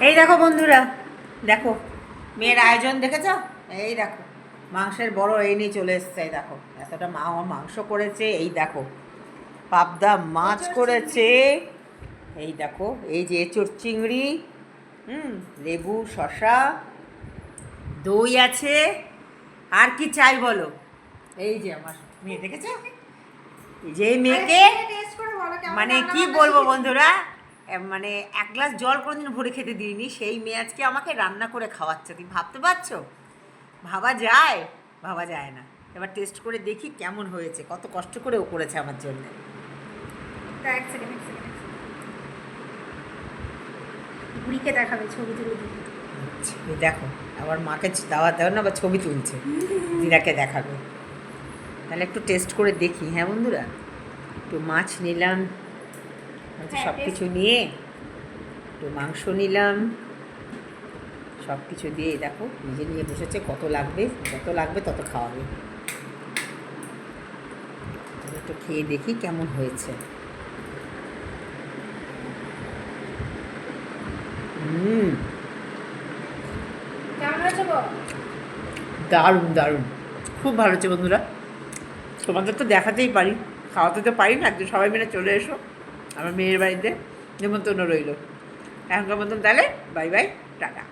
এই দেখো বন্ধুরা, দেখো মেয়ের আয়োজন দেখেছ? এই দেখো মাংসের বড় এই নিয়ে চলে এসছে। এই দেখো এতটা মাংস করেছে। এই দেখো পাবদা মাছ করেছে। এই দেখো এই যে এঁচোড় চিংড়ি, লেবু শশা, দই আছে। আর কি চাই বলো? এই যে আমার মেয়ে, দেখেছ? যে মেয়েকে মানে কি বলবো বন্ধুরা, মানে এক গ্লাস জল কোনোদিন ভরে খেতে দিইনি, সেই মেয়ে আজকে আমাকে রান্না করে খাওয়াচ্ছে। তুমি ভাবতে পারছো? ভাবা যায়? ভাবা যায় না। এবার টেস্ট করে দেখি কেমন হয়েছে। কত কষ্ট করে ও করেছে আমার জন্য। বুড়িকে দেখাবে, ছবি তুলে দিই। দেখো আবার মাকে দাওয়াত দেওয়ার না, আবার ছবি তুলছে, দিদাকে দেখাবে। তাহলে একটু টেস্ট করে দেখি। হ্যাঁ বন্ধুরা, একটু মাছ নিলাম, সব কিছু নিয়ে একটু মাংস নিলাম, সব কিছু দিয়ে দেখো নিজে নিয়ে বসেছে। কত লাগবে, যত লাগবে তত খাওয়াবে। একটু খেয়ে দেখি কেমন হয়েছে। দারুণ দারুণ, খুব ভালো হচ্ছে বন্ধুরা। তোমাদের তো দেখাতেই পারি, খাওয়াতে তো পারি না। একদিন সবাই মিলে চলে এসো আমার মেয়ের বাড়িতে, নেমন্তন্ন রইল। এখনকার মতন তাহলে বাই বাই, টাটা।